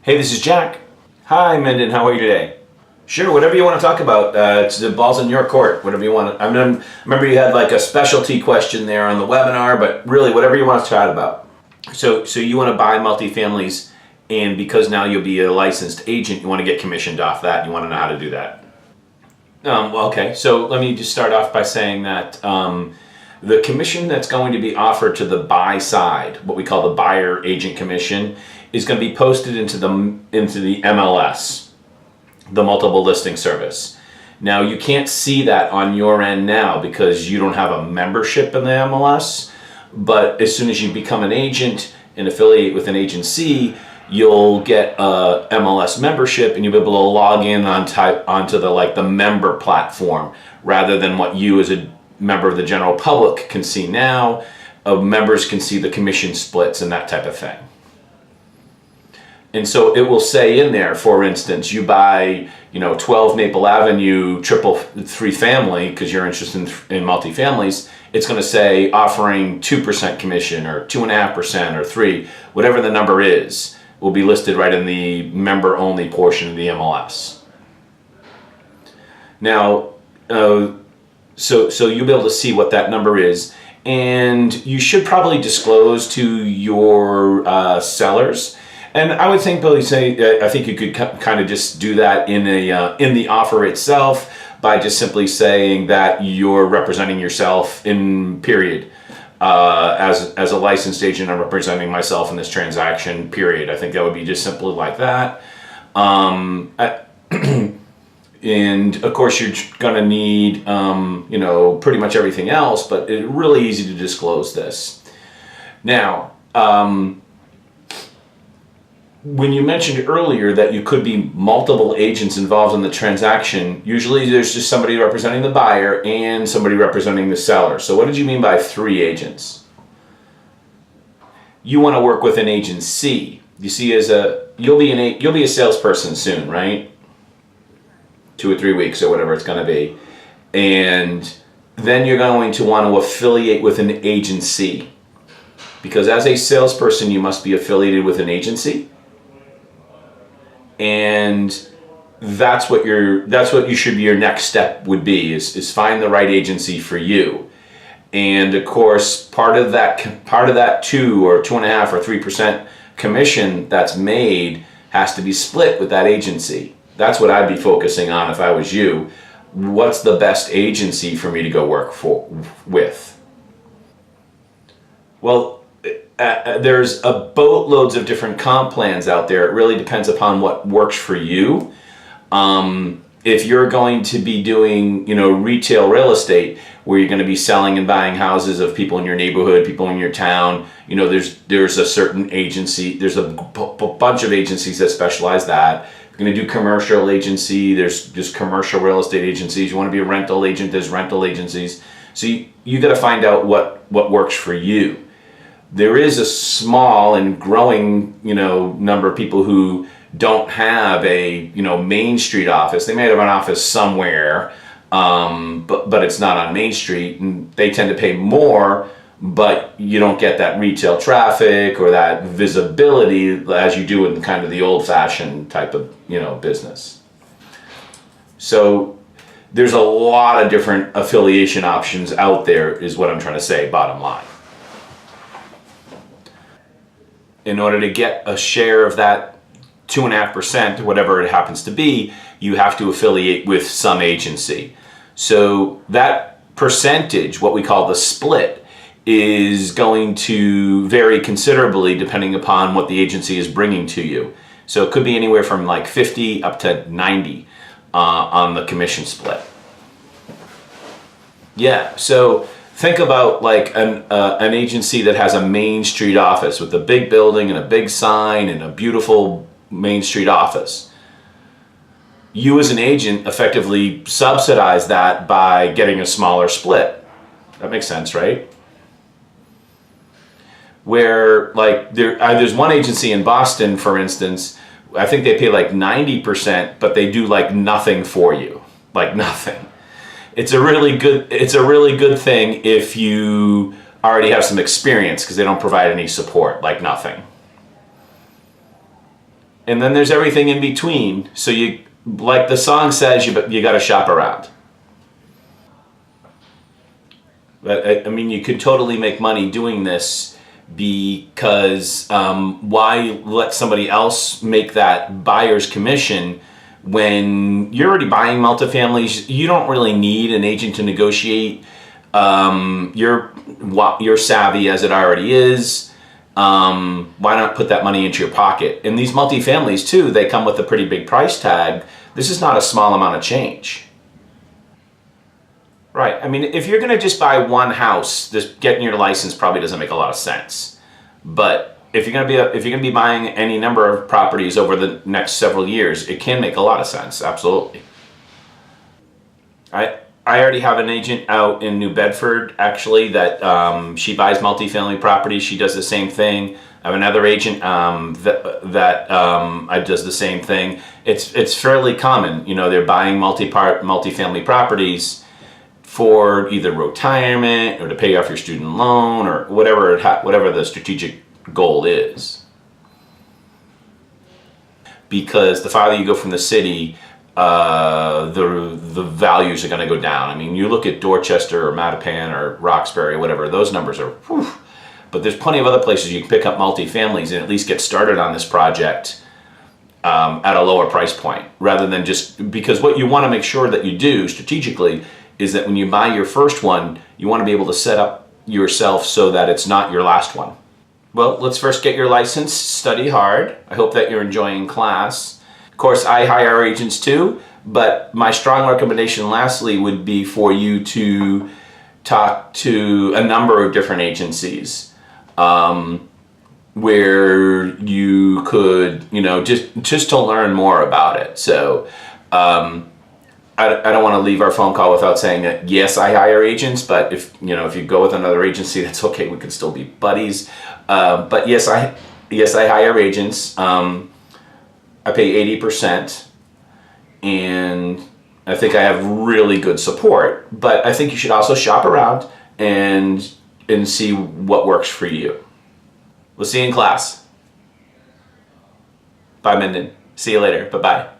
Hey, this is Jack. Hi, Menden. How are you today? Sure, whatever you want to talk about. The ball's in your court. Whatever you want. I remember you had like a specialty question there on the webinar, but really, whatever you want to chat about. So you want to buy multifamilies, and because now you'll be a licensed agent, you want to get commissioned off that. You want to know how to do that. Okay, so let me just start off by saying that the commission that's going to be offered to the buy side, what we call the buyer agent commission, is going to be posted into the MLS, the multiple listing service. Now you can't see that on your end now because you don't have a membership in the MLS, but as soon as you become an agent and affiliate with an agency, you'll get a MLS membership and you'll be able to log in onto the member platform rather than what you as a member of the general public can see now. Members can see the commission splits and that type of thing. And so it will say in there, for instance, you buy 12 Maple Avenue triple three family because you're interested in multifamilies, it's going to say offering 2% commission or 2.5% or 3%, whatever the number is, will be listed right in the member-only portion of the MLS. Now, so you'll be able to see what that number is, and you should probably disclose to your sellers. And I would think, Billy, I think you could kind of just do that in the offer itself by just simply saying that you're representing yourself in period. As a licensed agent, I'm representing myself in this transaction, period. I think that would be just simply like that. And of course, you're going to need, pretty much everything else, but it's really easy to disclose this. Now, when you mentioned earlier that you could be multiple agents involved in the transaction, usually there's just somebody representing the buyer and somebody representing the seller. So what did you mean by 3 agents? You want to work with an agency. You see, you'll be a salesperson soon, right? 2 or 3 weeks or whatever it's going to be. And then you're going to want to affiliate with an agency. Because as a salesperson, you must be affiliated with an agency. And that's what you should be, your next step would be, is find the right agency for you. And of course, part of that 2 or 2.5 or 3% commission that's made has to be split with that agency. That's what I'd be focusing on if I was you. What's the best agency for me to go work with? Well, there's a boatloads of different comp plans out there. It really depends upon what works for you. If you're going to be doing, retail real estate, where you're going to be selling and buying houses of people in your neighborhood, people in your town, there's a certain agency. There's a bunch of agencies that specialize that. If you're going to do commercial agency, there's just commercial real estate agencies. You want to be a rental agent, there's rental agencies. So you got to find out what works for you. There is a small and growing, number of people who don't have a, Main Street office. They may have an office somewhere, but it's not on Main Street, and they tend to pay more, but you don't get that retail traffic or that visibility as you do in kind of the old-fashioned type of, business. So there's a lot of different affiliation options out there, is what I'm trying to say, bottom line. In order to get a share of that 2.5%, whatever it happens to be, you have to affiliate with some agency. So that percentage, what we call the split, is going to vary considerably depending upon what the agency is bringing to you. So it could be anywhere from like 50 up to 90 on the commission split. Yeah, so think about like an agency that has a Main Street office with a big building and a big sign and a beautiful Main Street office. You as an agent effectively subsidize that by getting a smaller split. That makes sense, right? Where like there's one agency in Boston, for instance, I think they pay like 90%, but they do like nothing for you, like nothing. It's a really good thing if you already have some experience, because they don't provide any support, like nothing. And then there's everything in between. So you, like the song says, you got to shop around. But I mean, you could totally make money doing this, because why let somebody else make that buyer's commission when you're already buying multifamilies? You don't really need an agent to negotiate. You're savvy as it already is. Why not put that money into your pocket? And these multifamilies too, they come with a pretty big price tag. This is not a small amount of change. Right. I mean, if you're going to just buy one house, this getting your license probably doesn't make a lot of sense. But if you're going to be buying any number of properties over the next several years, it can make a lot of sense. Absolutely. I already have an agent out in New Bedford, actually, that she buys multifamily properties. She does the same thing. I have another agent that does the same thing. It's fairly common. You know, they're buying multifamily properties for either retirement or to pay off your student loan or whatever the strategic goal is. Because the farther you go from the city, the values are going to go down. I mean, you look at Dorchester or Mattapan or Roxbury or whatever; those numbers are. Whew. But there's plenty of other places you can pick up multifamilies and at least get started on this project at a lower price point, rather than just because what you want to make sure that you do strategically is that when you buy your first one, you want to be able to set up yourself so that it's not your last one. Well, let's first get your license, study hard. I hope that you're enjoying class. Of course, I hire agents too, but my strong recommendation lastly would be for you to talk to a number of different agencies where you could, just to learn more about it. So, I don't want to leave our phone call without saying that yes, I hire agents, but if you go with another agency, that's okay. We can still be buddies. But yes, I hire agents. I pay 80%, and I think I have really good support. But I think you should also shop around and see what works for you. We'll see you in class. Bye, Minden. See you later. Bye-bye.